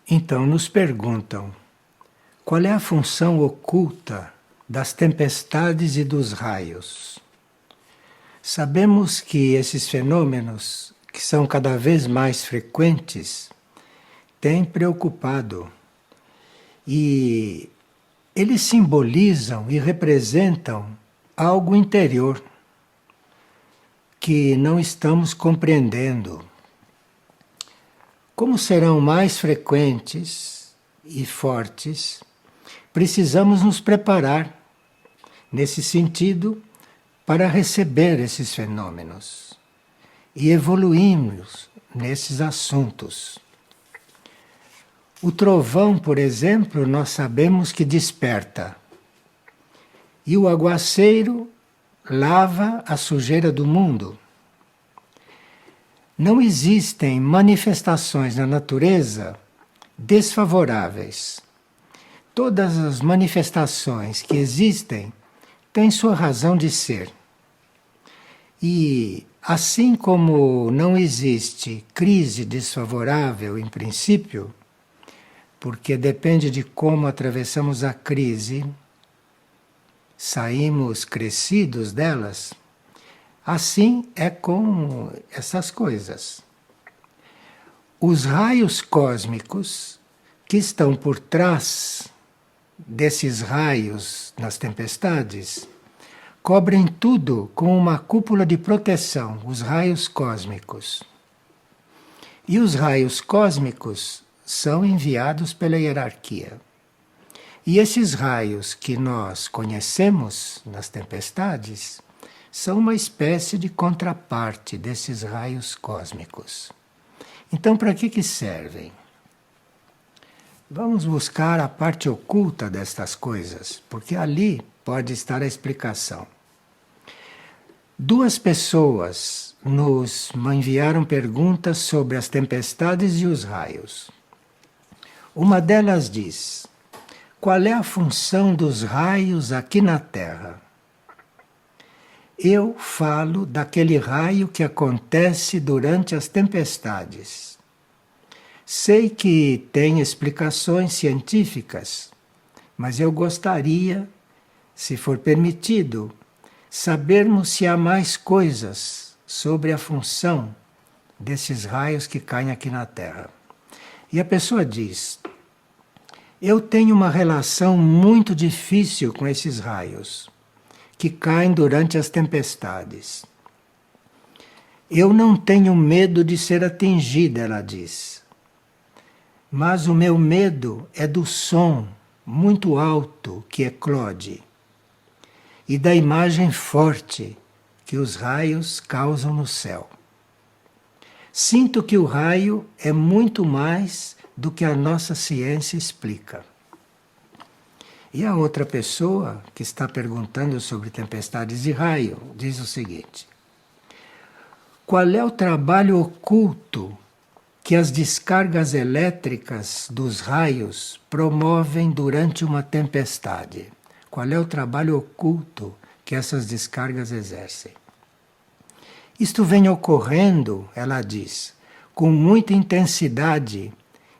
Então, nos perguntam qual é a função oculta das tempestades e dos raios. Sabemos que esses fenômenos, que são cada vez mais frequentes, têm preocupado e eles simbolizam e representam algo interior que não estamos compreendendo. Como serão mais frequentes e fortes, precisamos nos preparar nesse sentido para receber esses fenômenos e evoluirmos nesses assuntos. O trovão, por exemplo, nós sabemos que desperta, e o aguaceiro lava a sujeira do mundo. Não existem manifestações na natureza desfavoráveis. Todas as manifestações que existem têm sua razão de ser. E assim como não existe crise desfavorável em princípio, porque depende de como atravessamos a crise, saímos crescidos delas, assim é com essas coisas. Os raios cósmicos que estão por trás desses raios nas tempestades cobrem tudo com uma cúpula de proteção, os raios cósmicos. E os raios cósmicos são enviados pela hierarquia. E esses raios que nós conhecemos nas tempestades são uma espécie de contraparte desses raios cósmicos. Então, para que servem? Vamos buscar a parte oculta destas coisas, porque ali pode estar a explicação. Duas pessoas nos enviaram perguntas sobre as tempestades e os raios. Uma delas diz: qual é a função dos raios aqui na Terra? Eu falo daquele raio que acontece durante as tempestades. Sei que tem explicações científicas, mas eu gostaria, se for permitido, sabermos se há mais coisas sobre a função desses raios que caem aqui na Terra. E a pessoa diz: eu tenho uma relação muito difícil com esses raios que caem durante as tempestades. Eu não tenho medo de ser atingida, ela diz. Mas o meu medo é do som muito alto que eclode e da imagem forte que os raios causam no céu. Sinto que o raio é muito mais do que a nossa ciência explica. E a outra pessoa que está perguntando sobre tempestades e raio diz o seguinte: qual é o trabalho oculto que as descargas elétricas dos raios promovem durante uma tempestade? Qual é o trabalho oculto que essas descargas exercem? Isto vem ocorrendo, ela diz, com muita intensidade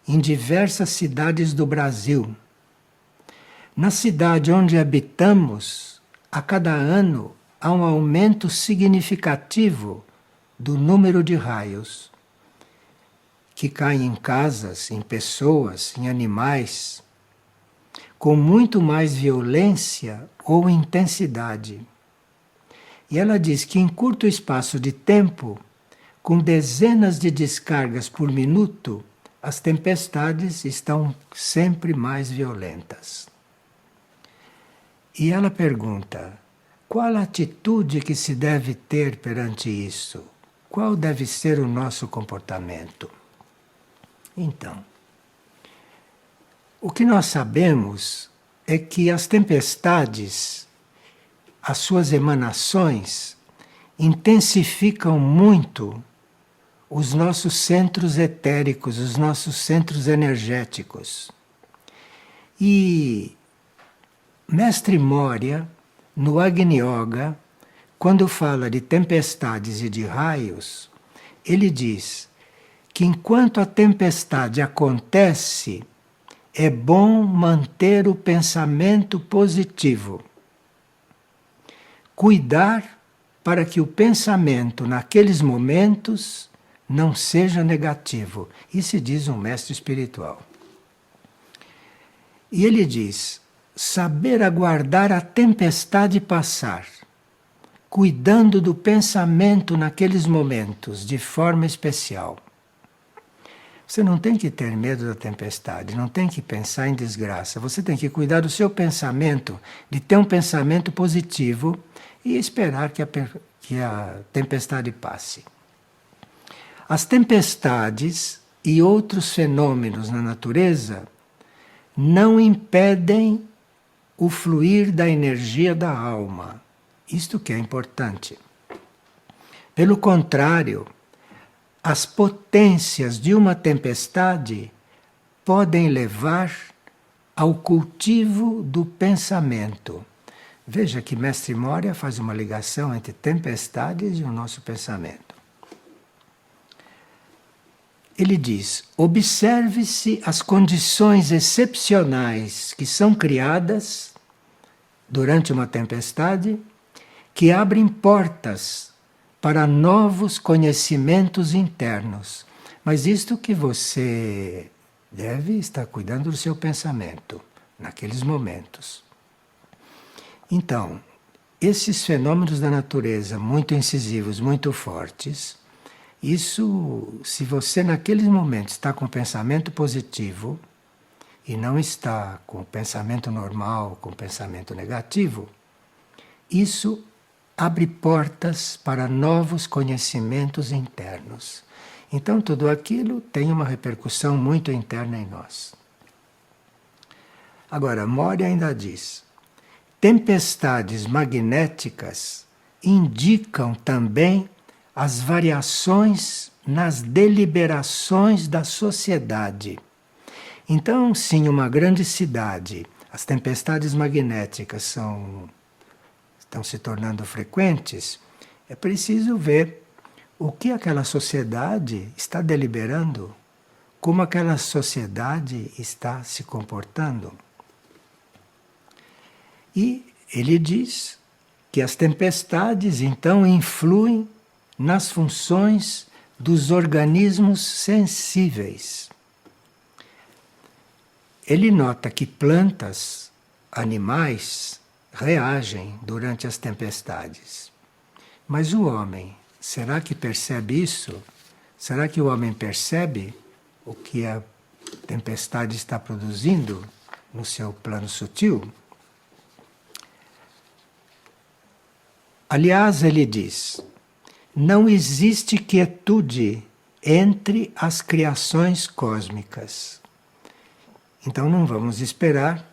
em diversas cidades do Brasil. Na cidade onde habitamos, a cada ano há um aumento significativo do número de raios que caem em casas, em pessoas, em animais, com muito mais violência ou intensidade. E ela diz que em curto espaço de tempo, com dezenas de descargas por minuto, as tempestades estão sempre mais violentas. E ela pergunta: qual a atitude que se deve ter perante isso? Qual deve ser o nosso comportamento? Então, o que nós sabemos é que as tempestades, as suas emanações, intensificam muito os nossos centros etéricos, os nossos centros energéticos. E Mestre Moria, no Agni Yoga, quando fala de tempestades e de raios, ele diz que enquanto a tempestade acontece, é bom manter o pensamento positivo. Cuidar para que o pensamento naqueles momentos não seja negativo. Isso diz um mestre espiritual. E ele diz: saber aguardar a tempestade passar, cuidando do pensamento naqueles momentos de forma especial. Você não tem que ter medo da tempestade, não tem que pensar em desgraça. Você tem que cuidar do seu pensamento, de ter um pensamento positivo e esperar que a tempestade passe. As tempestades e outros fenômenos na natureza não impedem o fluir da energia da alma. Isto que é importante. Pelo contrário, as potências de uma tempestade podem levar ao cultivo do pensamento. Veja que Mestre Moria faz uma ligação entre tempestades e o nosso pensamento. Ele diz: observe-se as condições excepcionais que são criadas durante uma tempestade, que abrem portas para novos conhecimentos internos. Mas isto que você deve estar cuidando do seu pensamento naqueles momentos. Então, esses fenômenos da natureza muito incisivos, muito fortes, isso, se você naqueles momentos está com pensamento positivo e não está com pensamento normal, com pensamento negativo, isso abre portas para novos conhecimentos internos. Então, tudo aquilo tem uma repercussão muito interna em nós. Agora, Moria ainda diz: tempestades magnéticas indicam também as variações nas deliberações da sociedade. Então, sim, uma grande cidade, as tempestades magnéticas estão se tornando frequentes, é preciso ver o que aquela sociedade está deliberando, como aquela sociedade está se comportando. E ele diz que as tempestades, então, influem nas funções dos organismos sensíveis. Ele nota que plantas, animais, reagem durante as tempestades. Mas o homem, será que percebe isso? Será que o homem percebe o que a tempestade está produzindo no seu plano sutil? Aliás, ele diz: não existe quietude entre as criações cósmicas. Então não vamos esperar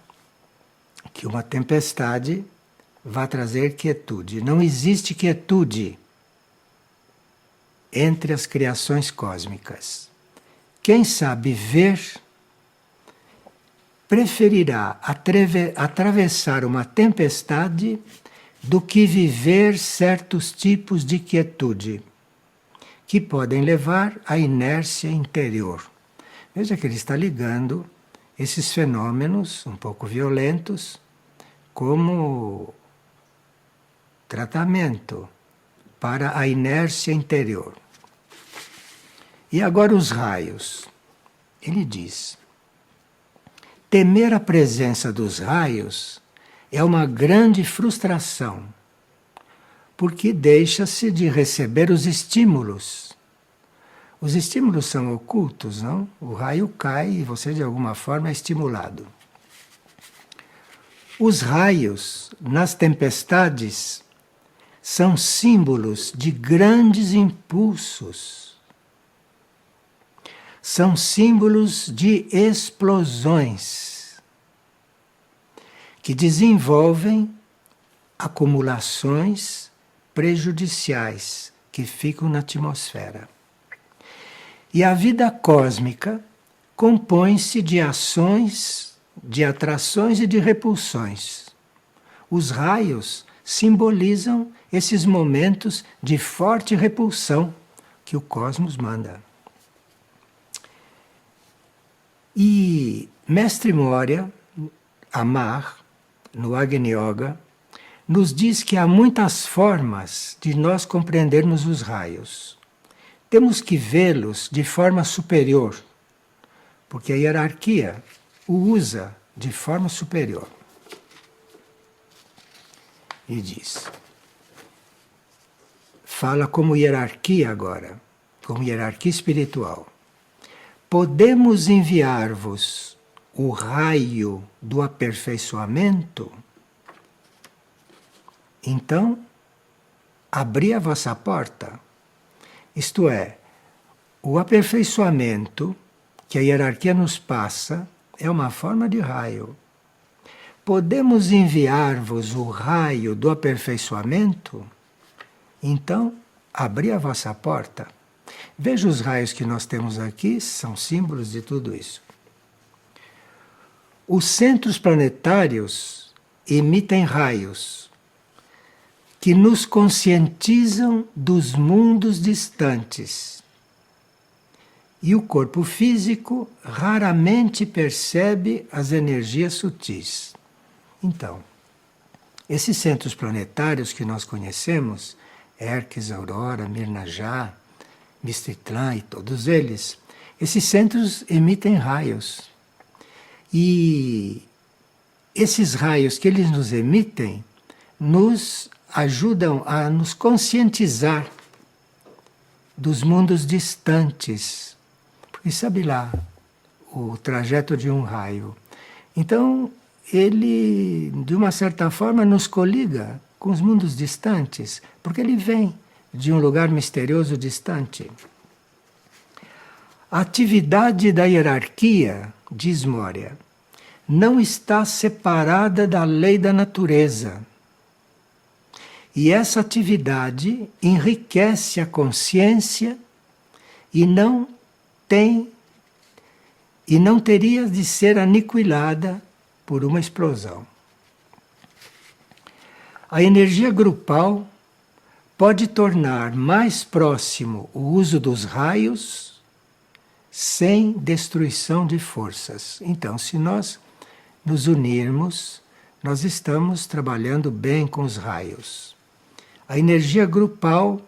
que uma tempestade vá trazer quietude. Não existe quietude entre as criações cósmicas. Quem sabe ver preferirá atravessar uma tempestade do que viver certos tipos de quietude, que podem levar à inércia interior. Veja que ele está ligando esses fenômenos um pouco violentos como tratamento para a inércia interior. E agora os raios. Ele diz: temer a presença dos raios é uma grande frustração, porque deixa-se de receber os estímulos. Os estímulos são ocultos, não? O raio cai e você de alguma forma é estimulado. Os raios nas tempestades são símbolos de grandes impulsos. São símbolos de explosões que desenvolvem acumulações prejudiciais que ficam na atmosfera. E a vida cósmica compõe-se de ações, de atrações e de repulsões. Os raios simbolizam esses momentos de forte repulsão que o cosmos manda. E Mestre Moria, Amar, no Agni Yoga, nos diz que há muitas formas de nós compreendermos os raios. Temos que vê-los de forma superior, porque a hierarquia o usa de forma superior. E diz, fala como hierarquia agora, como hierarquia espiritual. Podemos enviar-vos o raio do aperfeiçoamento? Então, abri a vossa porta. Isto é, o aperfeiçoamento que a hierarquia nos passa é uma forma de raio. Podemos enviar-vos o raio do aperfeiçoamento? Então, abri a vossa porta. Veja os raios que nós temos aqui, são símbolos de tudo isso. Os centros planetários emitem raios que nos conscientizam dos mundos distantes. E o corpo físico raramente percebe as energias sutis. Então, esses centros planetários que nós conhecemos, Herques, Aurora, Mirnajá, Mistitlan e todos eles, esses centros emitem raios. E esses raios que eles nos emitem nos ajudam a nos conscientizar dos mundos distantes. Porque sabe lá o trajeto de um raio. Então, ele, de uma certa forma, nos coliga com os mundos distantes, porque ele vem de um lugar misterioso distante. A atividade da hierarquia, diz Moria, não está separada da lei da natureza. E essa atividade enriquece a consciência e não teria de ser aniquilada por uma explosão. A energia grupal pode tornar mais próximo o uso dos raios sem destruição de forças. Então, se nós nos unirmos, nós estamos trabalhando bem com os raios. A energia grupal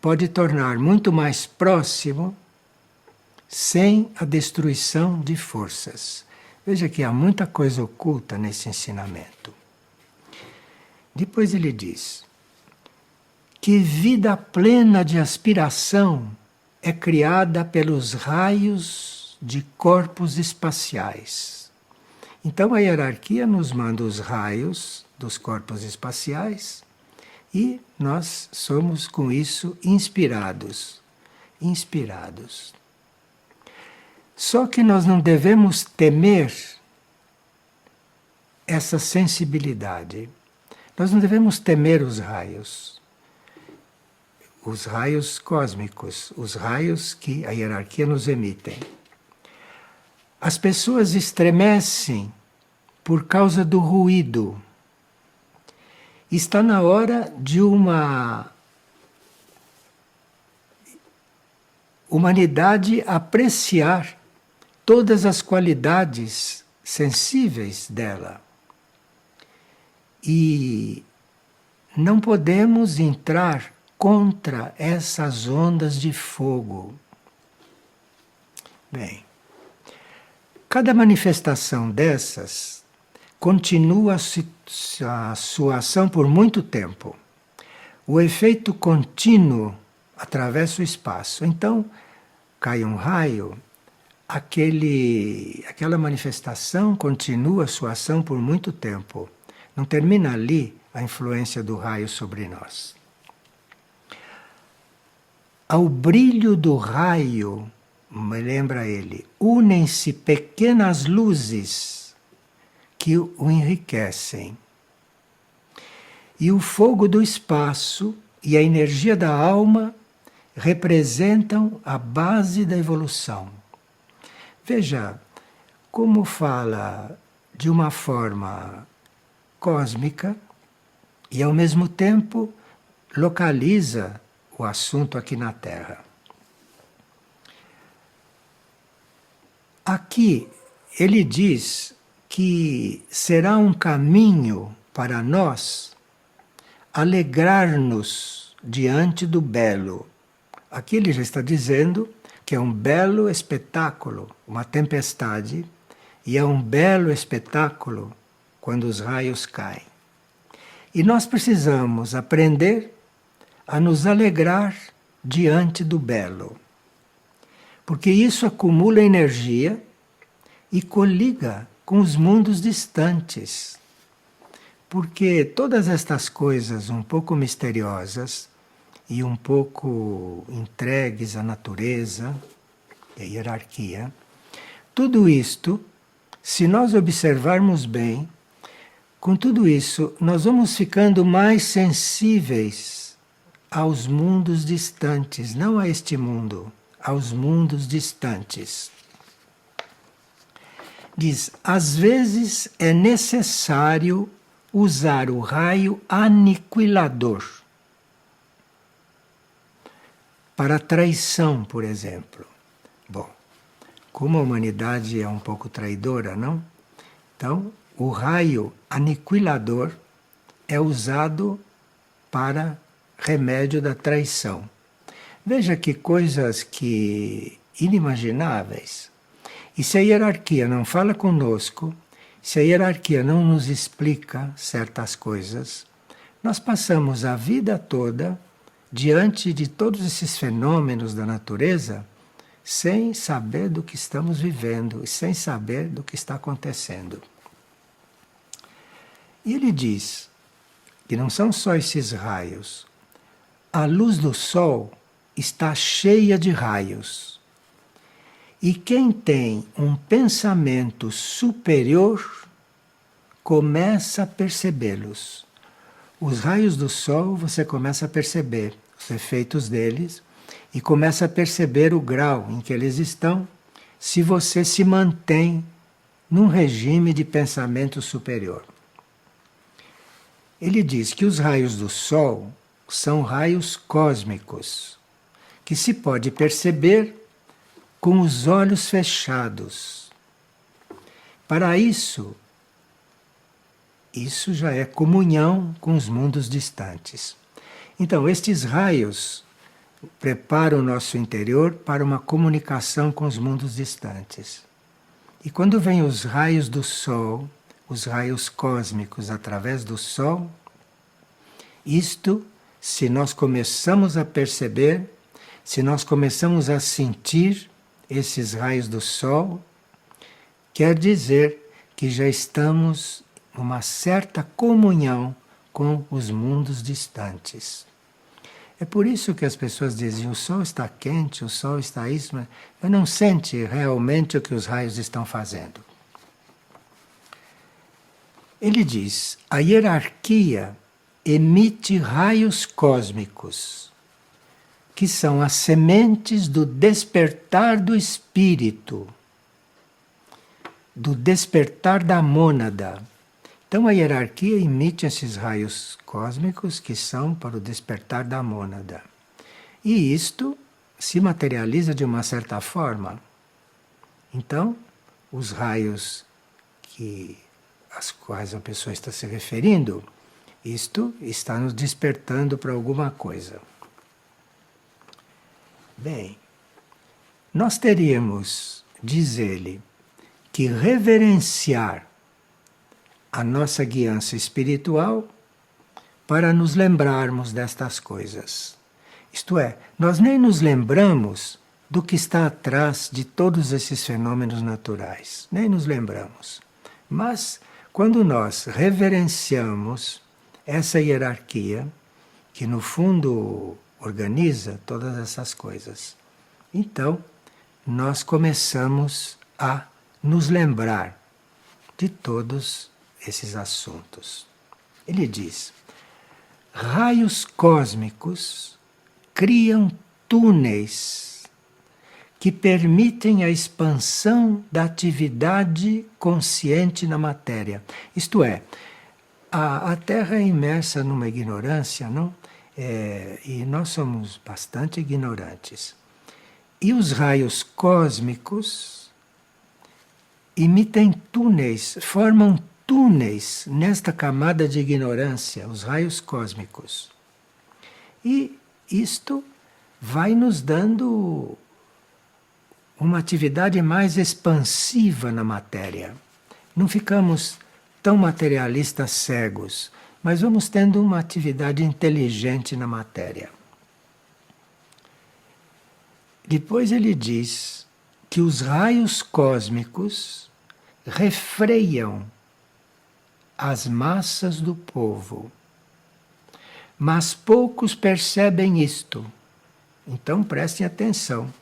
pode tornar muito mais próximo sem a destruição de forças. Veja que há muita coisa oculta nesse ensinamento. Depois ele diz: que vida plena de aspiração é criada pelos raios de corpos espaciais. Então a hierarquia nos manda os raios dos corpos espaciais e nós somos com isso inspirados. Inspirados. Só que nós não devemos temer essa sensibilidade. Nós não devemos temer os raios cósmicos, os raios que a hierarquia nos emitem. As pessoas estremecem por causa do ruído. Está na hora de uma humanidade apreciar todas as qualidades sensíveis dela. E não podemos entrar contra essas ondas de fogo. Bem, cada manifestação dessas continua a sua ação por muito tempo. O efeito contínuo atravessa o espaço. Então, cai um raio, aquela manifestação continua a sua ação por muito tempo. Não termina ali a influência do raio sobre nós. Ao brilho do raio, me lembra ele, unem-se pequenas luzes que o enriquecem. E o fogo do espaço e a energia da alma representam a base da evolução. Veja como fala de uma forma cósmica e, ao mesmo tempo, localiza o assunto aqui na Terra. aqui ele diz que será um caminho para nós alegrar-nos diante do belo. Aqui ele já está dizendo que é um belo espetáculo, uma tempestade, e é um belo espetáculo quando os raios caem. E nós precisamos aprender a nos alegrar diante do belo, porque isso acumula energia e coliga com os mundos distantes. Porque todas estas coisas um pouco misteriosas e um pouco entregues à natureza e à hierarquia, tudo isto, se nós observarmos bem, com tudo isso, nós vamos ficando mais sensíveis aos mundos distantes, não a este mundo, aos mundos distantes. Diz, às vezes é necessário usar o raio aniquilador para traição, por exemplo. Bom, como a humanidade é um pouco traidora, não? Então, o raio aniquilador é usado para remédio da traição. Veja que coisas que inimagináveis. E se a hierarquia não fala conosco, se a hierarquia não nos explica certas coisas, nós passamos a vida toda diante de todos esses fenômenos da natureza sem saber do que estamos vivendo, sem saber do que está acontecendo. E ele diz que não são só esses raios. A luz do sol está cheia de raios. E quem tem um pensamento superior começa a percebê-los. Os raios do sol você começa a perceber os efeitos deles e começa a perceber o grau em que eles estão se você se mantém num regime de pensamento superior. Ele diz que os raios do sol são raios cósmicos, que se pode perceber com os olhos fechados. Para isso já é comunhão com os mundos distantes. Então, estes raios preparam o nosso interior para uma comunicação com os mundos distantes. E quando vêm os raios do sol, os raios cósmicos através do sol, isto, se nós começamos a perceber, se nós começamos a sentir esses raios do sol, quer dizer que já estamos numa certa comunhão com os mundos distantes. É por isso que as pessoas dizem, o sol está quente, o sol está isso, mas não sente realmente o que os raios estão fazendo. Ele diz, a hierarquia emite raios cósmicos, que são as sementes do despertar do espírito, do despertar da mônada. Então a hierarquia emite esses raios cósmicos que são para o despertar da mônada. E isto se materializa de uma certa forma. Então, os raios às quais a pessoa está se referindo, isto está nos despertando para alguma coisa. Bem, nós teríamos, diz ele, que reverenciar a nossa guiança espiritual para nos lembrarmos destas coisas. Isto é, nós nem nos lembramos do que está atrás de todos esses fenômenos naturais, nem nos lembramos. Mas, quando nós reverenciamos essa hierarquia, que no fundo organiza todas essas coisas, então nós começamos a nos lembrar de todos esses assuntos. Ele diz, raios cósmicos criam túneis que permitem a expansão da atividade consciente na matéria. Isto é, a Terra é imersa numa ignorância, não? E nós somos bastante ignorantes. E os raios cósmicos emitem túneis, formam túneis nesta camada de ignorância, os raios cósmicos. E isto vai nos dando uma atividade mais expansiva na matéria. Não ficamos tão materialistas cegos, mas vamos tendo uma atividade inteligente na matéria. Depois ele diz que os raios cósmicos refreiam as massas do povo, mas poucos percebem isto. Então prestem atenção.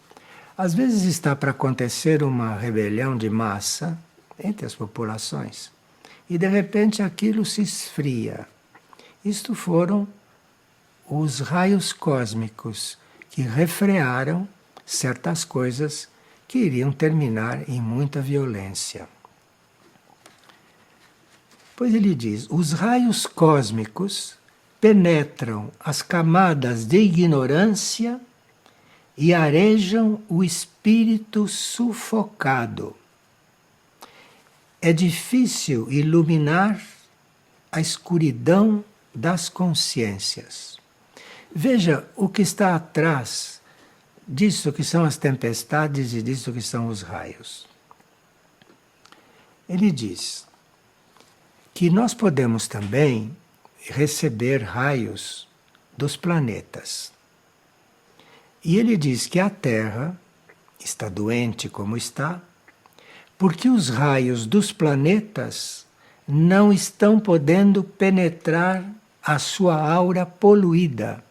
Às vezes está para acontecer uma rebelião de massa entre as populações e de repente aquilo se esfria. Isto foram os raios cósmicos que refrearam certas coisas que iriam terminar em muita violência. Pois ele diz: os raios cósmicos penetram as camadas de ignorância e arejam o espírito sufocado. É difícil iluminar a escuridão das consciências. Veja o que está atrás disso que são as tempestades e disso que são os raios. Ele diz que nós podemos também receber raios dos planetas. E ele diz que a Terra está doente como está, porque os raios dos planetas não estão podendo penetrar a sua aura poluída.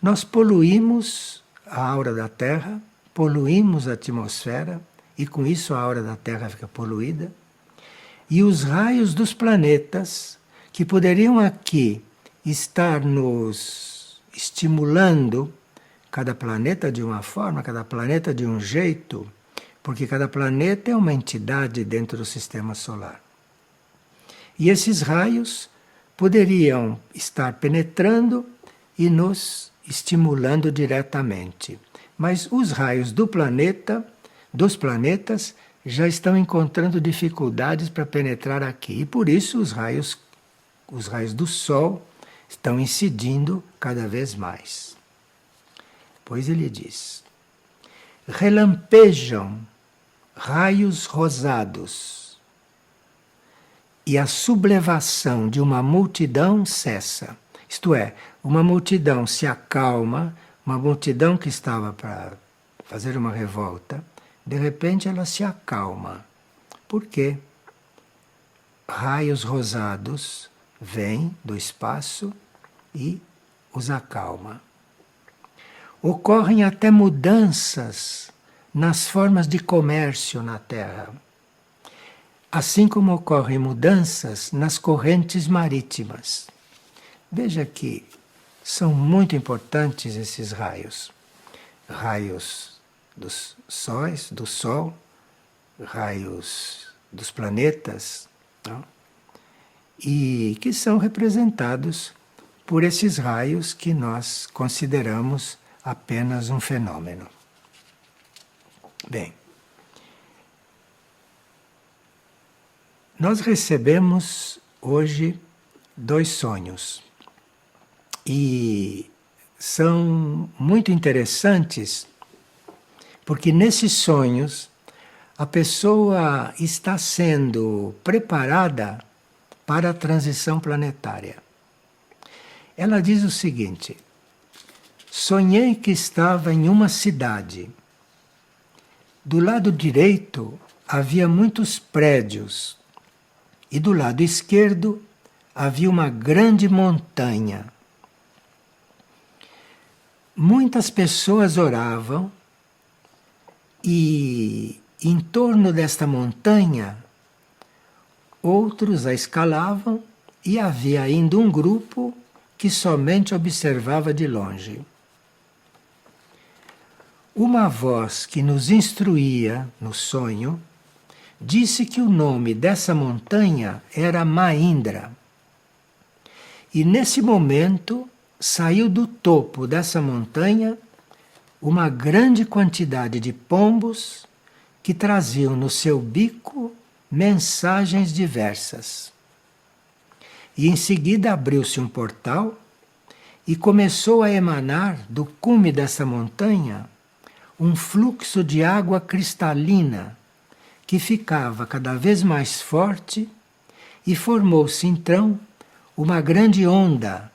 Nós poluímos a aura da Terra, poluímos a atmosfera, e com isso a aura da Terra fica poluída. E os raios dos planetas, que poderiam aqui estar nos estimulando, cada planeta de uma forma, cada planeta de um jeito, porque cada planeta é uma entidade dentro do sistema solar. E esses raios poderiam estar penetrando e nos estimulando diretamente. Mas os raios do planeta, dos planetas, já estão encontrando dificuldades para penetrar aqui. E por isso os raios do Sol estão incidindo cada vez mais. Pois ele diz: relampejam raios rosados e a sublevação de uma multidão cessa. Isto é, uma multidão se acalma, uma multidão que estava para fazer uma revolta, de repente ela se acalma. Por quê? Raios rosados vêm do espaço e os acalma. Ocorrem até mudanças nas formas de comércio na Terra, assim como ocorrem mudanças nas correntes marítimas. Veja que são muito importantes esses raios. Raios dos sóis, do Sol, raios dos planetas, não? E que são representados por esses raios que nós consideramos apenas um fenômeno. Bem, nós recebemos hoje 2 sonhos e são muito interessantes porque nesses sonhos a pessoa está sendo preparada para a transição planetária. Ela diz o seguinte: sonhei que estava em uma cidade. Do lado direito havia muitos prédios e do lado esquerdo havia uma grande montanha. Muitas pessoas oravam e em torno desta montanha outros a escalavam e havia ainda um grupo que somente observava de longe. Uma voz que nos instruía no sonho disse que o nome dessa montanha era Mahindra. E nesse momento saiu do topo dessa montanha uma grande quantidade de pombos que traziam no seu bico mensagens diversas. E em seguida abriu-se um portal e começou a emanar do cume dessa montanha um fluxo de água cristalina que ficava cada vez mais forte e formou-se então uma grande onda.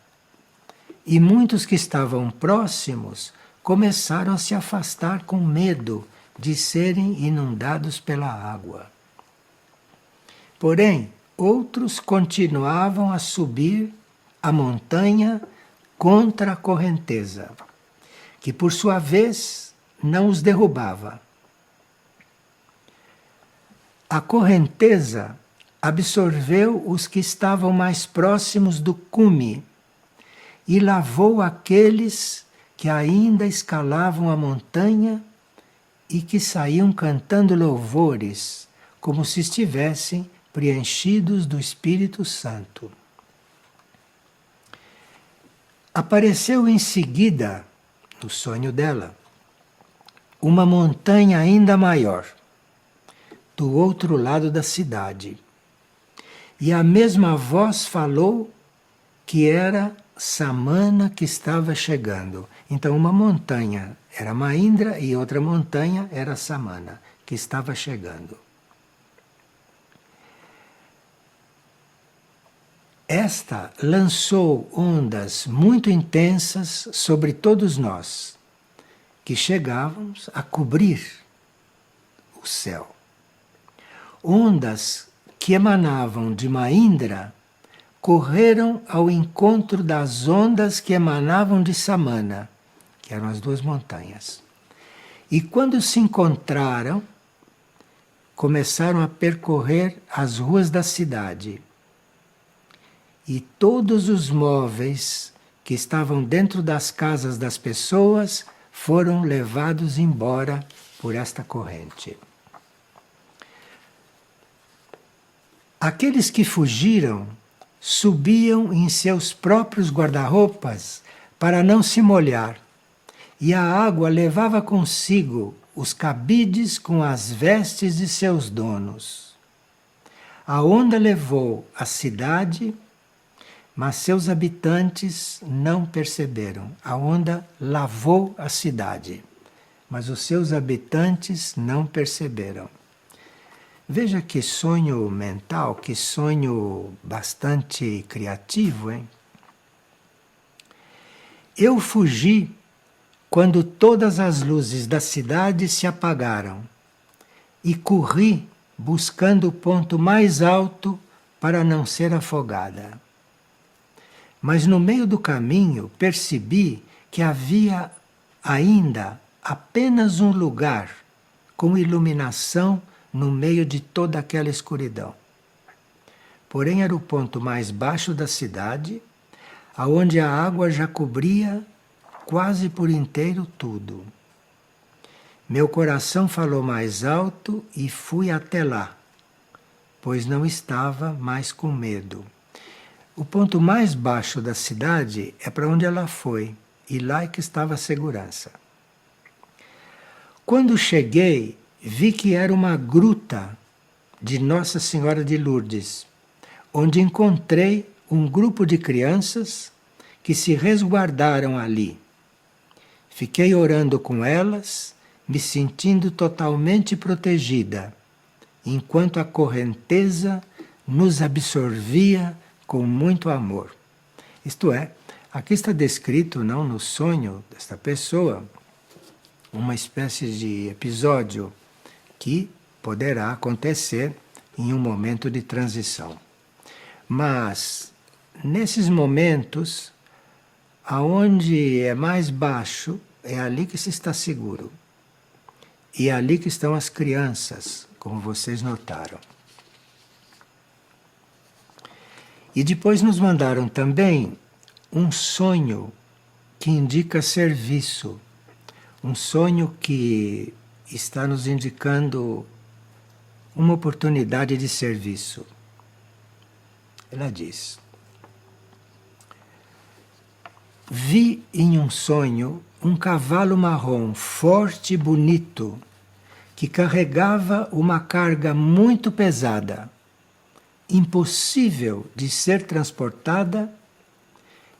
E muitos que estavam próximos começaram a se afastar com medo de serem inundados pela água. Porém, outros continuavam a subir a montanha contra a correnteza, que por sua vez não os derrubava. A correnteza absorveu os que estavam mais próximos do cume e lavou aqueles que ainda escalavam a montanha e que saíam cantando louvores, como se estivessem preenchidos do Espírito Santo. Apareceu em seguida, no sonho dela, uma montanha ainda maior, do outro lado da cidade. E a mesma voz falou que era Samana que estava chegando. Então uma montanha era Maindra e outra montanha era Samana, que estava chegando. Esta lançou ondas muito intensas sobre todos nós, que chegávamos a cobrir o céu. Ondas que emanavam de Maindra correram ao encontro das ondas que emanavam de Samana, que eram as duas montanhas. E quando se encontraram, começaram a percorrer as ruas da cidade. E todos os móveis que estavam dentro das casas das pessoas foram levados embora por esta corrente. Aqueles que fugiram subiam em seus próprios guarda-roupas para não se molhar, e a água levava consigo os cabides com as vestes de seus donos. A onda levou a cidade, mas seus habitantes não perceberam. A onda lavou a cidade, mas os seus habitantes não perceberam. Veja que sonho mental, que sonho bastante criativo, hein? Eu fugi quando todas as luzes da cidade se apagaram e corri buscando o ponto mais alto para não ser afogada. Mas no meio do caminho percebi que havia ainda apenas um lugar com iluminação no meio de toda aquela escuridão. Porém era o ponto mais baixo da cidade, aonde a água já cobria quase por inteiro tudo. Meu coração falou mais alto e fui até lá, pois não estava mais com medo. O ponto mais baixo da cidade é para onde ela foi, e lá é que estava a segurança. Quando cheguei, vi que era uma gruta de Nossa Senhora de Lourdes, onde encontrei um grupo de crianças que se resguardaram ali. Fiquei orando com elas, me sentindo totalmente protegida, enquanto a correnteza nos absorvia com muito amor. Isto é, aqui está descrito, não no sonho desta pessoa, uma espécie de episódio que poderá acontecer em um momento de transição. Mas, nesses momentos, aonde é mais baixo, é ali que se está seguro. E é ali que estão as crianças, como vocês notaram. E depois nos mandaram também um sonho que indica serviço. Um sonho que está nos indicando uma oportunidade de serviço. Ela diz: vi em um sonho um cavalo marrom forte e bonito que carregava uma carga muito pesada, impossível de ser transportada,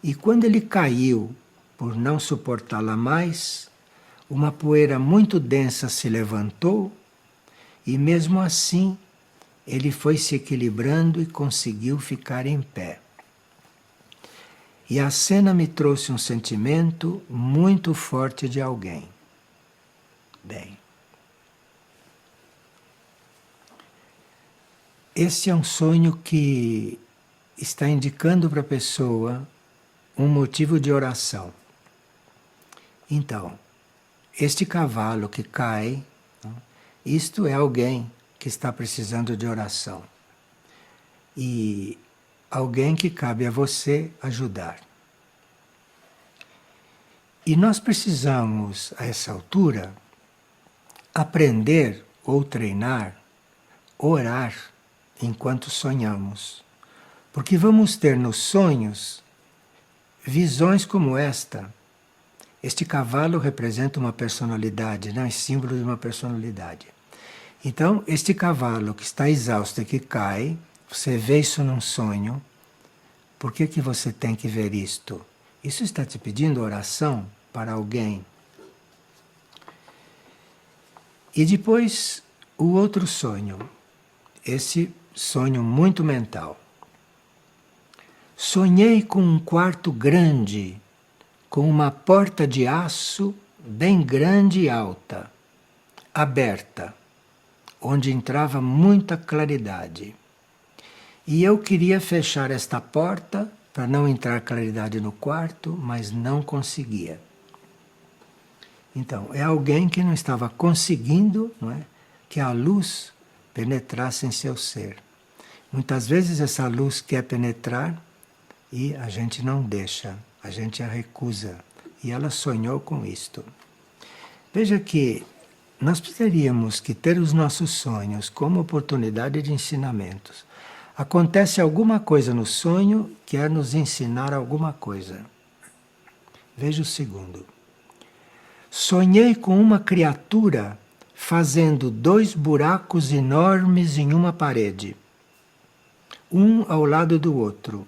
e quando ele caiu por não suportá-la mais, uma poeira muito densa se levantou e mesmo assim ele foi se equilibrando e conseguiu ficar em pé. E a cena me trouxe um sentimento muito forte de alguém. Bem, esse é um sonho que está indicando para a pessoa um motivo de oração. Então, este cavalo que cai, isto é alguém que está precisando de oração. E alguém que cabe a você ajudar. E nós precisamos, a essa altura, aprender ou treinar, orar enquanto sonhamos. Porque vamos ter nos sonhos visões como esta. Este cavalo representa uma personalidade, não é símbolo de uma personalidade. Então, este cavalo que está exausto e que cai, você vê isso num sonho. Por que que você tem que ver isto? Isso está te pedindo oração para alguém. E depois, o outro sonho. Esse sonho muito mental. Sonhei com um quarto grande, com uma porta de aço bem grande e alta, aberta, onde entrava muita claridade. E eu queria fechar esta porta para não entrar claridade no quarto, mas não conseguia. Então, é alguém que não estava conseguindo, não é, que a luz penetrasse em seu ser. Muitas vezes essa luz quer penetrar e a gente não deixa, a gente a recusa. E ela sonhou com isto. Veja que nós teríamos que ter os nossos sonhos como oportunidade de ensinamentos. Acontece alguma coisa no sonho que quer nos ensinar alguma coisa. Veja o segundo. Sonhei com uma criatura fazendo 2 buracos enormes em uma parede, um ao lado do outro.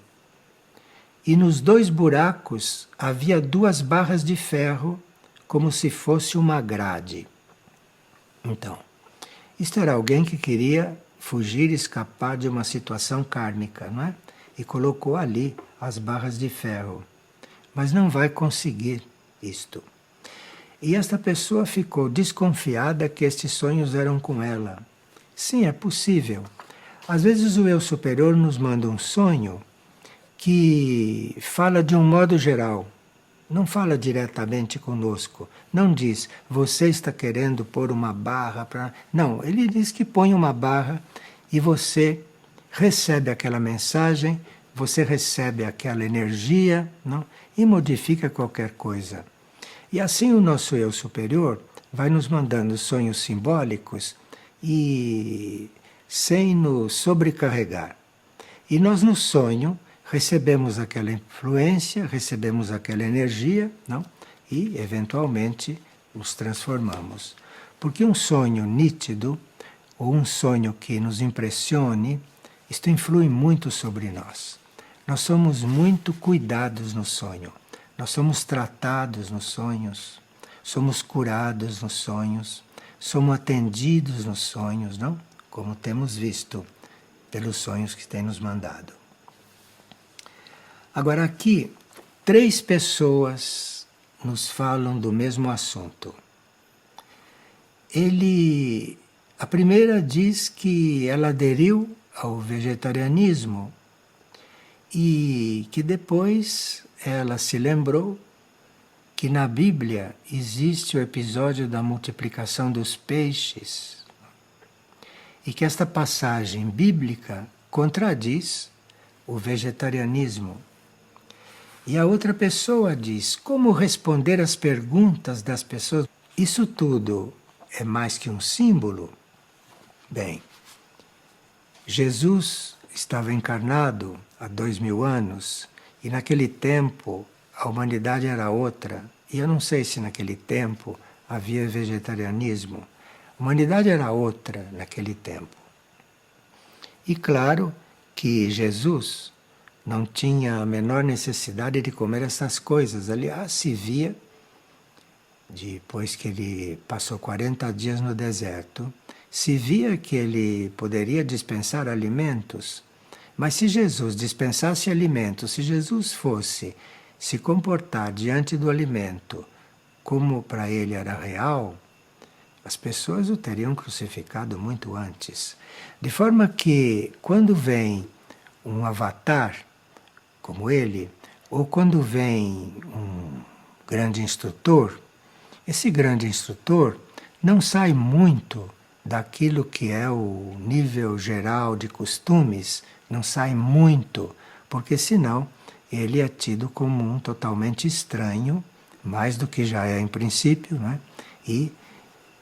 E nos 2 buracos havia 2 barras de ferro, como se fosse uma grade. Então, isto era alguém que queria fugir e escapar de uma situação kármica, não é? E colocou ali as barras de ferro. Mas não vai conseguir isto. E esta pessoa ficou desconfiada que estes sonhos eram com ela. Sim, é possível. Às vezes o eu superior nos manda um sonho que fala de um modo geral. Não fala diretamente conosco. Não diz, você está querendo pôr uma barra para... Não, ele diz que põe uma barra e você recebe aquela mensagem, você recebe aquela energia, não? E modifica qualquer coisa. E assim o nosso eu superior vai nos mandando sonhos simbólicos e sem nos sobrecarregar. E nós no sonho recebemos aquela influência, recebemos aquela energia, não? E eventualmente nos transformamos. Porque um sonho nítido ou um sonho que nos impressione, isto influi muito sobre nós. Nós somos muito cuidados no sonho. Nós somos tratados nos sonhos, somos curados nos sonhos, somos atendidos nos sonhos, não? Como temos visto pelos sonhos que tem nos mandado. Agora aqui, 3 pessoas nos falam do mesmo assunto. A primeira diz que ela aderiu ao vegetarianismo e que depois ela se lembrou que na Bíblia existe o episódio da multiplicação dos peixes e que esta passagem bíblica contradiz o vegetarianismo. E a outra pessoa diz, como responder às perguntas das pessoas? Isso tudo é mais que um símbolo? Bem, Jesus estava encarnado há 2000 anos e naquele tempo a humanidade era outra. E eu não sei se naquele tempo havia vegetarianismo, A humanidade era outra naquele tempo. E claro que Jesus não tinha a menor necessidade de comer essas coisas. Aliás, se via, depois que ele passou 40 dias no deserto, se via que ele poderia dispensar alimentos. Mas se Jesus dispensasse alimentos, se Jesus fosse se comportar diante do alimento como para ele era real, as pessoas o teriam crucificado muito antes. De forma que, quando vem um avatar como ele, ou quando vem um grande instrutor, esse grande instrutor não sai muito daquilo que é o nível geral de costumes, não sai muito, porque senão ele é tido como um totalmente estranho, mais do que já é em princípio, né? E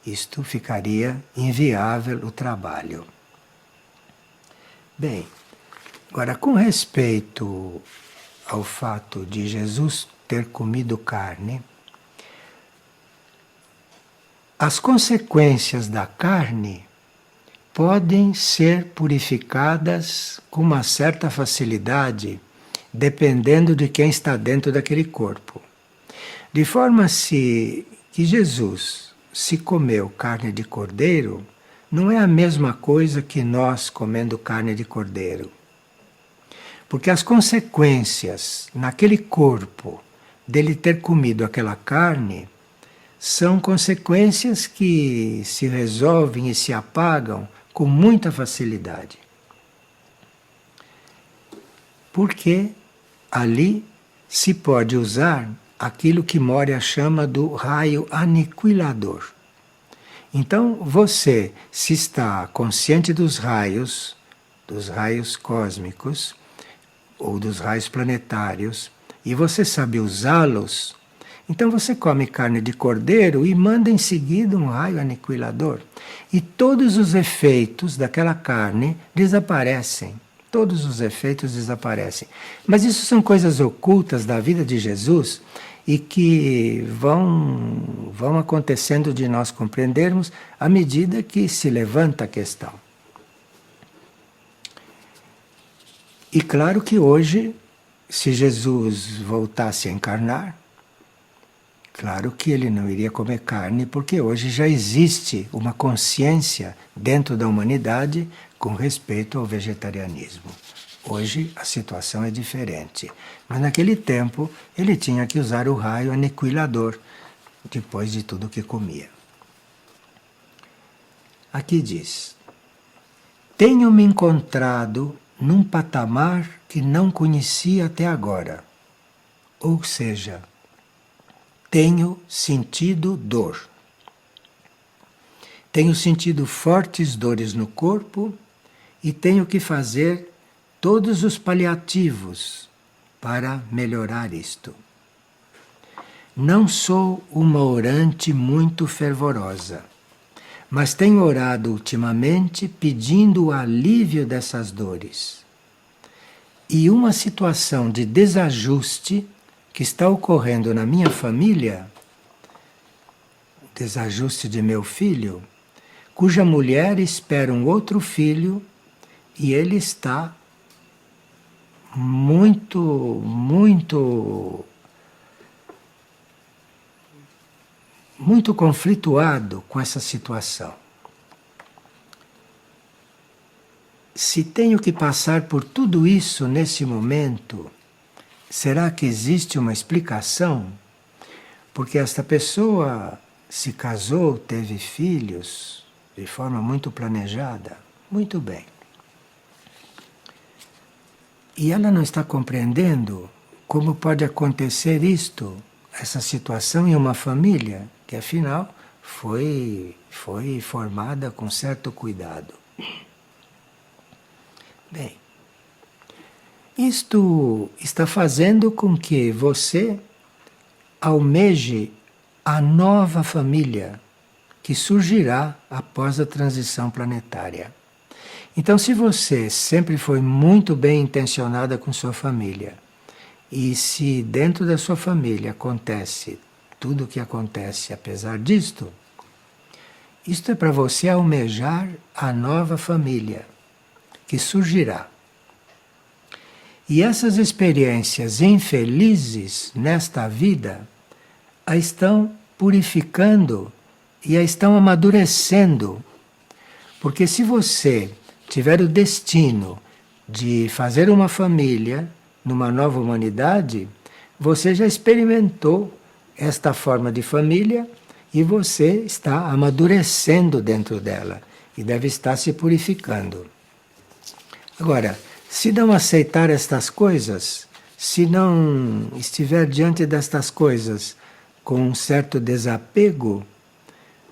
isto ficaria inviável o trabalho. Bem, agora com respeito ao fato de Jesus ter comido carne, as consequências da carne podem ser purificadas com uma certa facilidade, dependendo de quem está dentro daquele corpo. De forma que Jesus, se comeu carne de cordeiro, não é a mesma coisa que nós comendo carne de cordeiro. Porque as consequências naquele corpo dele ter comido aquela carne são consequências que se resolvem e se apagam com muita facilidade. Porque ali se pode usar aquilo que Moria chama do raio aniquilador. Então, você, se está consciente dos raios cósmicos, ou dos raios planetários, e você sabe usá-los, então você come carne de cordeiro e manda em seguida um raio aniquilador. E todos os efeitos daquela carne desaparecem. Todos os efeitos desaparecem. Mas isso são coisas ocultas da vida de Jesus e que vão acontecendo de nós compreendermos à medida que se levanta a questão. E claro que hoje, se Jesus voltasse a encarnar, claro que ele não iria comer carne, porque hoje já existe uma consciência dentro da humanidade com respeito ao vegetarianismo. Hoje a situação é diferente. Mas naquele tempo ele tinha que usar o raio aniquilador depois de tudo que comia. Aqui diz: tenho me encontrado num patamar que não conhecia até agora. Ou seja, tenho sentido dor. Tenho sentido fortes dores no corpo e tenho que fazer todos os paliativos para melhorar isto. Não sou uma orante muito fervorosa, mas tenho orado ultimamente pedindo o alívio dessas dores. E uma situação de desajuste que está ocorrendo na minha família, desajuste de meu filho, cuja mulher espera um outro filho e ele está muito conflituado com essa situação. Se tenho que passar por tudo isso nesse momento, será que existe uma explicação? Porque esta pessoa se casou, teve filhos de forma muito planejada. Muito bem. E ela não está compreendendo como pode acontecer isto, essa situação em uma família que afinal foi formada com certo cuidado. Bem, isto está fazendo com que você almeje a nova família que surgirá após a transição planetária. Então, se você sempre foi muito bem intencionada com sua família, e se dentro da sua família acontece tudo o que acontece apesar disto, Isto é para você almejar a nova família que surgirá. E essas experiências infelizes nesta vida a estão purificando e a estão amadurecendo. Porque se você tiver o destino de fazer uma família numa nova humanidade, você já experimentou esta forma de família e você está amadurecendo dentro dela e deve estar se purificando. Agora, se não aceitar estas coisas, se não estiver diante destas coisas com um certo desapego,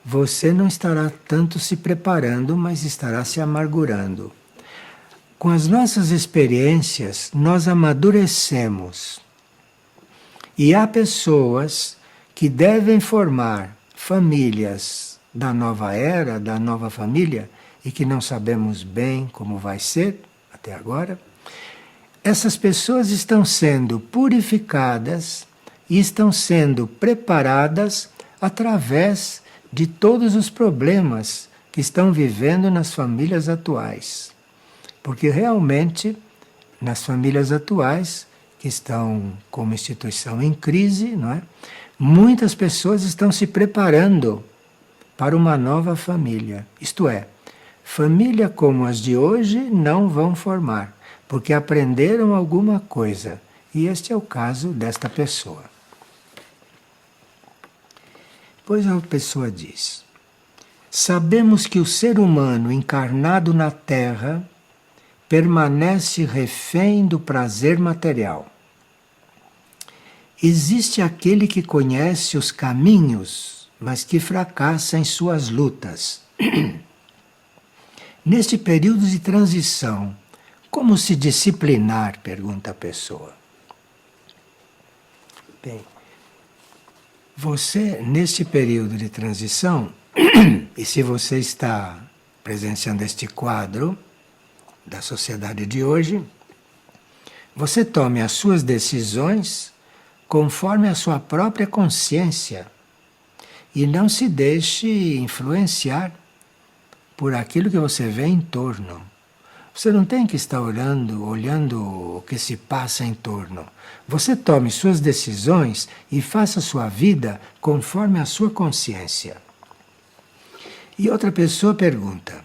você não estará tanto se preparando, mas estará se amargurando. Com as nossas experiências, nós amadurecemos. E há pessoas que devem formar famílias da nova era, da nova família, e que não sabemos bem como vai ser até agora. Essas pessoas estão sendo purificadas e estão sendo preparadas através de todos os problemas que estão vivendo nas famílias atuais. Porque realmente, nas famílias atuais, que estão como instituição em crise, não é? Muitas pessoas estão se preparando para uma nova família. Isto é, família como as de hoje não vão formar, porque aprenderam alguma coisa. E este é o caso desta pessoa. Pois a pessoa diz: sabemos que o ser humano encarnado na Terra permanece refém do prazer material. Existe aquele que conhece os caminhos, mas que fracassa em suas lutas. Neste período de transição, como se disciplinar? Pergunta a pessoa. Bem, você, neste período de transição, e se você está presenciando este quadro da sociedade de hoje, você tome as suas decisões conforme a sua própria consciência e não se deixe influenciar por aquilo que você vê em torno. Você não tem que estar olhando o que se passa em torno. Você tome suas decisões e faça sua vida conforme a sua consciência. E outra pessoa pergunta: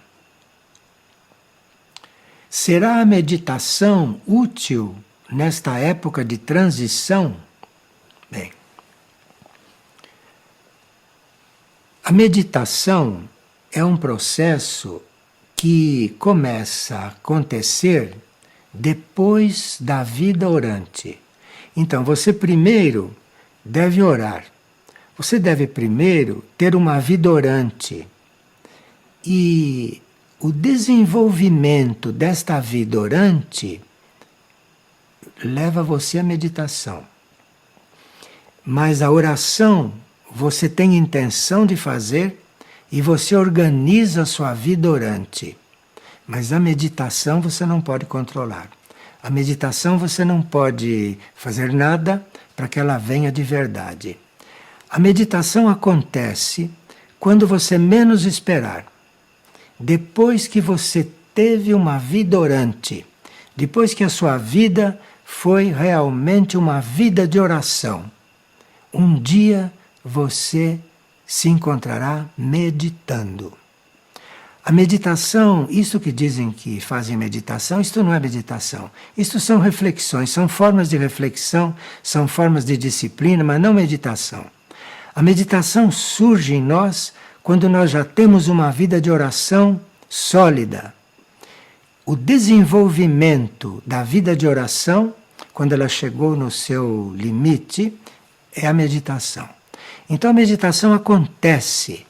será a meditação útil nesta época de transição? Bem, a meditação é um processo que começa a acontecer depois da vida orante. Então, você primeiro deve orar. Você deve primeiro ter uma vida orante. E o desenvolvimento desta vida orante leva você à meditação. Mas a oração você tem intenção de fazer e você organiza a sua vida orante. Mas a meditação você não pode controlar. A meditação você não pode fazer nada para que ela venha de verdade. A meditação acontece quando você menos esperar. Depois que você teve uma vida orante, depois que a sua vida foi realmente uma vida de oração, um dia você se encontrará meditando. A meditação, isso que dizem que fazem meditação, isto não é meditação. Isto são reflexões, são formas de reflexão, são formas de disciplina, mas não meditação. A meditação surge em nós quando nós já temos uma vida de oração sólida. O desenvolvimento da vida de oração, quando ela chegou no seu limite, é a meditação. Então a meditação acontece.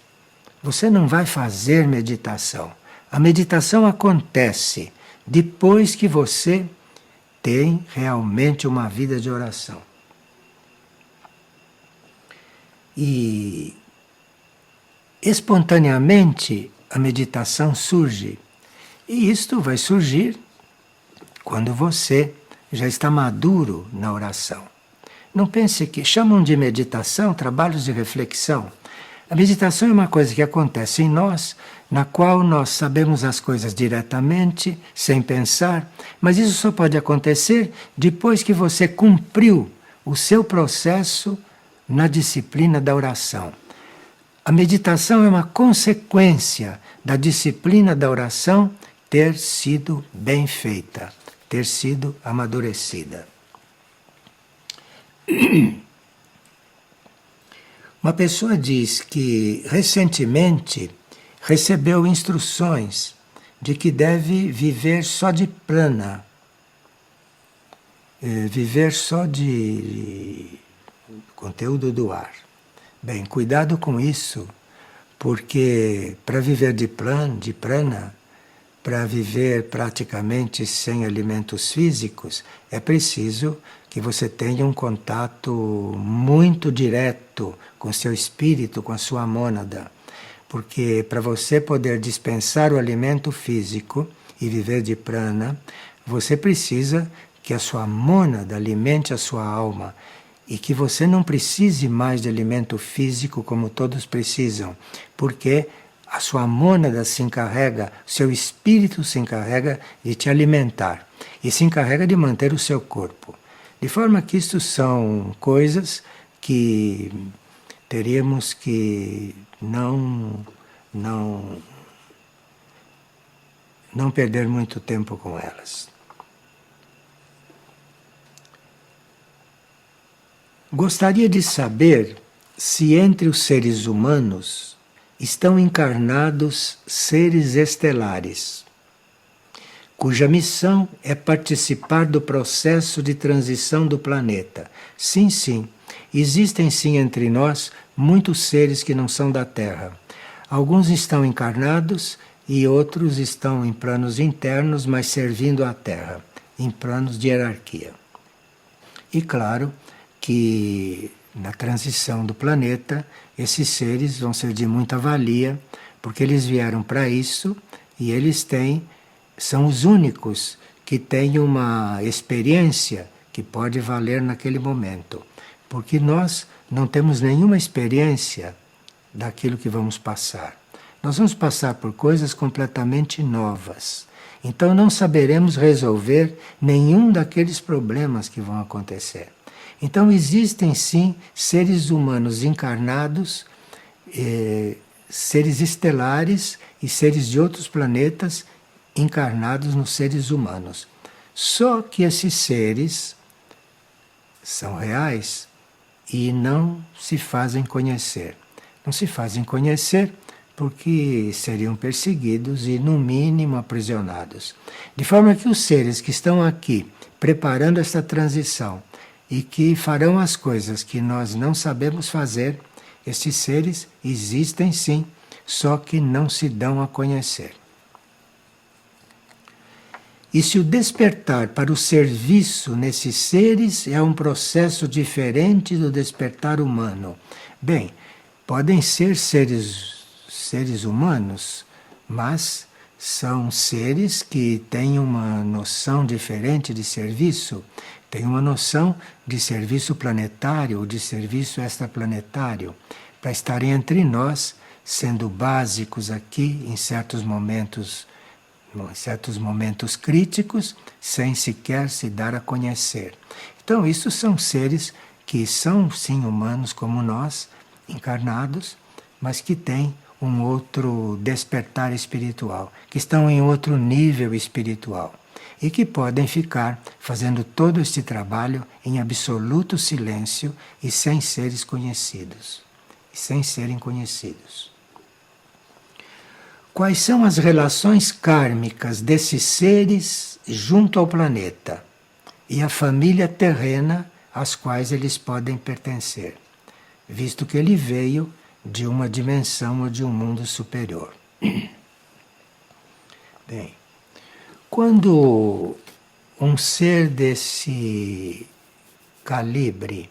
Você não vai fazer meditação. A meditação acontece depois que você tem realmente uma vida de oração. E espontaneamente a meditação surge. E isto vai surgir quando você já está maduro na oração. Não pense que chamam de meditação trabalhos de reflexão, A meditação é uma coisa que acontece em nós, na qual nós sabemos as coisas diretamente, sem pensar, mas isso só pode acontecer depois que você cumpriu o seu processo na disciplina da oração. A meditação é uma consequência da disciplina da oração ter sido bem feita, ter sido amadurecida. Uma pessoa diz que recentemente recebeu instruções de que deve viver só de prana, viver só de conteúdo do ar. Bem, cuidado com isso, porque para viver de prana, para viver praticamente sem alimentos físicos, é preciso que você tenha um contato muito direto com seu espírito, com a sua mônada. Porque para você poder dispensar o alimento físico e viver de prana, você precisa que a sua mônada alimente a sua alma e que você não precise mais de alimento físico como todos precisam, porque a sua mônada se encarrega, seu espírito se encarrega de te alimentar e se encarrega de manter o seu corpo. De forma que isto são coisas que teríamos que não perder muito tempo com elas. Gostaria de saber se entre os seres humanos estão encarnados seres estelares, cuja missão é participar do processo de transição do planeta. Sim, sim, existem sim entre nós muitos seres que não são da Terra. Alguns estão encarnados e outros estão em planos internos, mas servindo à Terra, em planos de hierarquia. E claro que na transição do planeta, esses seres vão ser de muita valia, porque eles vieram para isso e eles são os únicos que têm uma experiência que pode valer naquele momento. Porque nós não temos nenhuma experiência daquilo que vamos passar. Nós vamos passar por coisas completamente novas. Então não saberemos resolver nenhum daqueles problemas que vão acontecer. Então existem sim seres humanos encarnados, seres estelares e seres de outros planetas encarnados nos seres humanos. Só que esses seres são reais e não se fazem conhecer. Não se fazem conhecer porque seriam perseguidos e, no mínimo, aprisionados. De forma que os seres que estão aqui preparando esta transição e que farão as coisas que nós não sabemos fazer, estes seres existem sim, só que não se dão a conhecer. E se o despertar para o serviço nesses seres é um processo diferente do despertar humano? Bem, podem ser seres humanos, mas são seres que têm uma noção diferente de serviço, têm uma noção de serviço planetário ou de serviço extraplanetário, para estarem entre nós, sendo básicos aqui em certos momentos críticos, sem sequer se dar a conhecer. Então, isso são seres que são sim humanos como nós, encarnados, mas que têm um outro despertar espiritual, que estão em outro nível espiritual e que podem ficar fazendo todo este trabalho em absoluto silêncio e sem seres conhecidos, e sem serem conhecidos. Quais são as relações kármicas desses seres junto ao planeta e à família terrena às quais eles podem pertencer, visto que ele veio de uma dimensão ou de um mundo superior? Bem, quando um ser desse calibre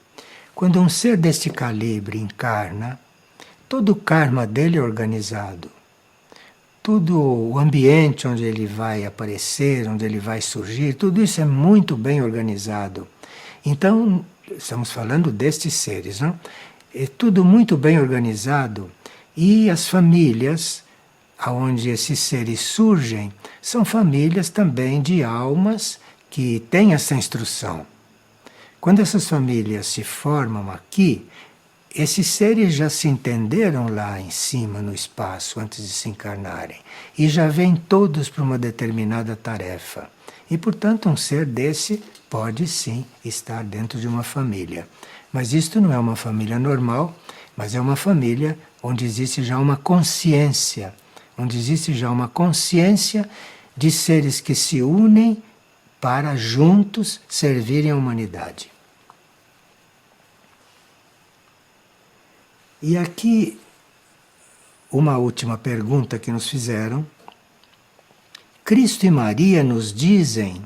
encarna, todo o karma dele é organizado. Todo o ambiente onde ele vai aparecer, onde ele vai surgir, tudo isso é muito bem organizado. Então, estamos falando destes seres, não? É tudo muito bem organizado E as famílias onde esses seres surgem são famílias também de almas que têm essa instrução. Quando essas famílias se formam aqui, esses seres já se entenderam lá em cima no espaço antes de se encarnarem e já vêm todos para uma determinada tarefa. E, portanto, um ser desse pode sim estar dentro de uma família. Mas isto não é uma família normal, mas é uma família onde existe já uma consciência, onde existe já uma consciência de seres que se unem para juntos servirem a humanidade. E aqui, uma última pergunta que nos fizeram. Cristo e Maria nos dizem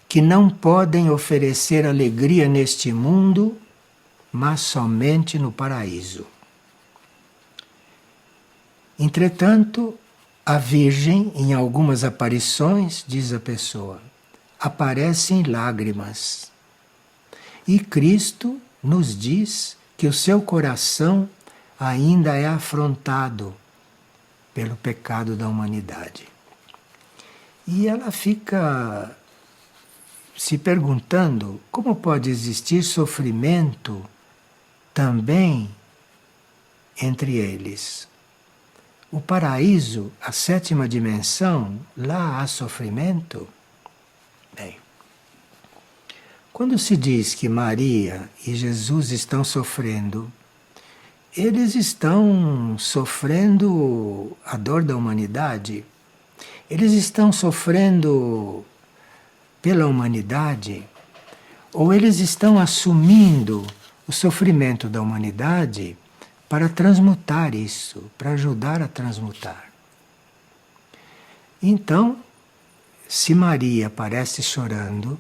que não podem oferecer alegria neste mundo, mas somente no paraíso. Entretanto, a Virgem, em algumas aparições, diz a pessoa, aparece em lágrimas. E Cristo nos diz que o seu coração ainda é afrontado pelo pecado da humanidade. E ela fica se perguntando como pode existir sofrimento também entre eles. O paraíso, a sétima dimensão, lá há sofrimento? Bem, quando se diz que Maria e Jesus estão sofrendo, eles estão sofrendo a dor da humanidade. Eles estão sofrendo pela humanidade, ou eles estão assumindo o sofrimento da humanidade para transmutar isso, para ajudar a transmutar. Então, se Maria aparece chorando,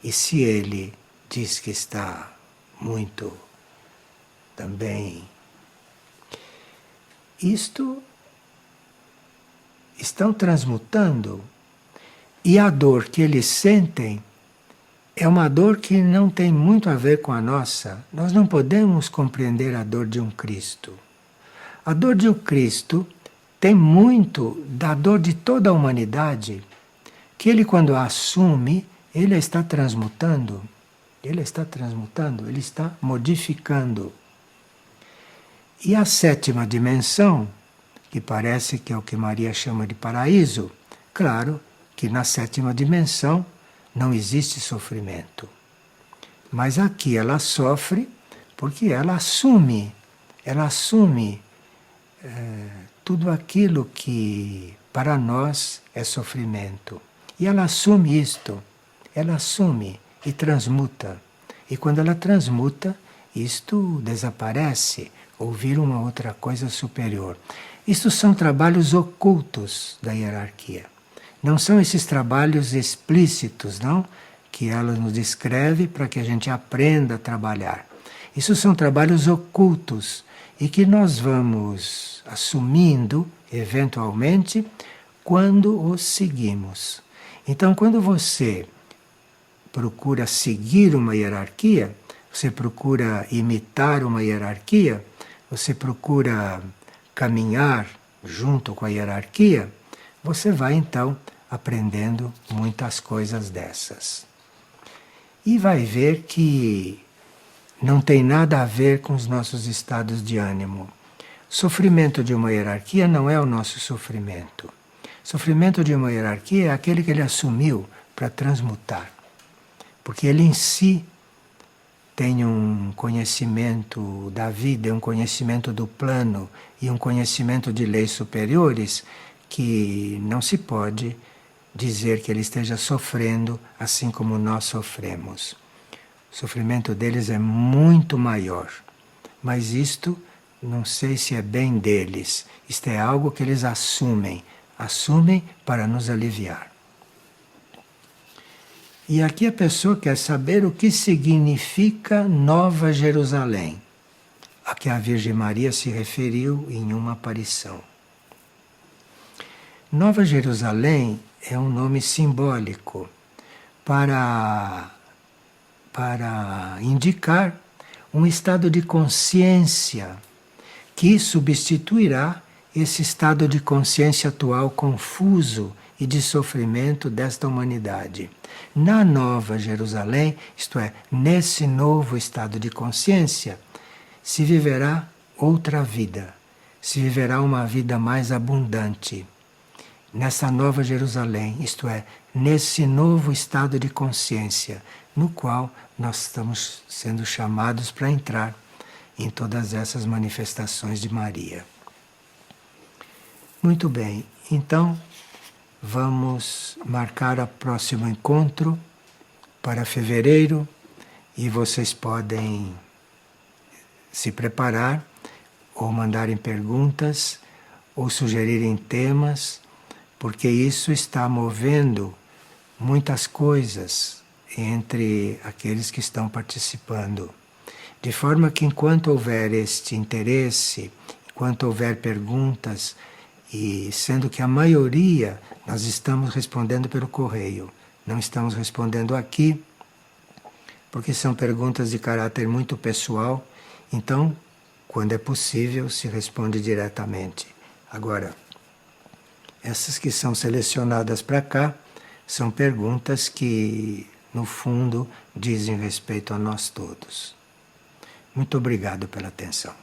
e se ele diz que está muito também, isto estão transmutando, e a dor que eles sentem é uma dor que não tem muito a ver com a nossa. Nós não podemos compreender a dor de um Cristo. A dor de um Cristo tem muito da dor de toda a humanidade, que ele, quando a assume, ele está transmutando, ele está modificando. E a sétima dimensão, que parece que é o que Maria chama de paraíso, claro que na sétima dimensão não existe sofrimento. Mas aqui ela sofre porque ela assume tudo aquilo que para nós é sofrimento. E ela assume isto, ela assume e transmuta. E quando ela transmuta, isto desaparece ou vira uma outra coisa superior. Isto são trabalhos ocultos da hierarquia. Não são esses trabalhos explícitos, não, que ela nos descreve para que a gente aprenda a trabalhar. Isso são trabalhos ocultos e que nós vamos assumindo, eventualmente, quando os seguimos. Então, quando você procura seguir uma hierarquia, você procura imitar uma hierarquia, você procura caminhar junto com a hierarquia, você vai então aprendendo muitas coisas dessas. E vai ver que não tem nada a ver com os nossos estados de ânimo. Sofrimento de uma hierarquia não é o nosso sofrimento. Sofrimento de uma hierarquia é aquele que ele assumiu para transmutar. Porque ele em si tem um conhecimento da vida, um conhecimento do plano e um conhecimento de leis superiores que não se pode dizer que ele esteja sofrendo assim como nós sofremos. O sofrimento deles é muito maior, mas isto não sei se é bem deles. Isto é algo que eles assumem para nos aliviar. E aqui a pessoa quer saber o que significa Nova Jerusalém, a que a Virgem Maria se referiu em uma aparição. Nova Jerusalém é um nome simbólico para indicar um estado de consciência que substituirá esse estado de consciência atual confuso e de sofrimento desta humanidade. Na Nova Jerusalém, isto é, nesse novo estado de consciência, se viverá outra vida, se viverá uma vida mais abundante. Nessa Nova Jerusalém, isto é, nesse novo estado de consciência, no qual nós estamos sendo chamados para entrar em todas essas manifestações de Maria. Muito bem, então vamos marcar o próximo encontro para fevereiro e vocês podem se preparar ou mandarem perguntas ou sugerirem temas, porque isso está movendo muitas coisas entre aqueles que estão participando. De forma que enquanto houver este interesse, enquanto houver perguntas, e sendo que a maioria nós estamos respondendo pelo correio, não estamos respondendo aqui, porque são perguntas de caráter muito pessoal, então, quando é possível, se responde diretamente. Agora, essas que são selecionadas para cá, são perguntas que, no fundo, dizem respeito a nós todos. Muito obrigado pela atenção.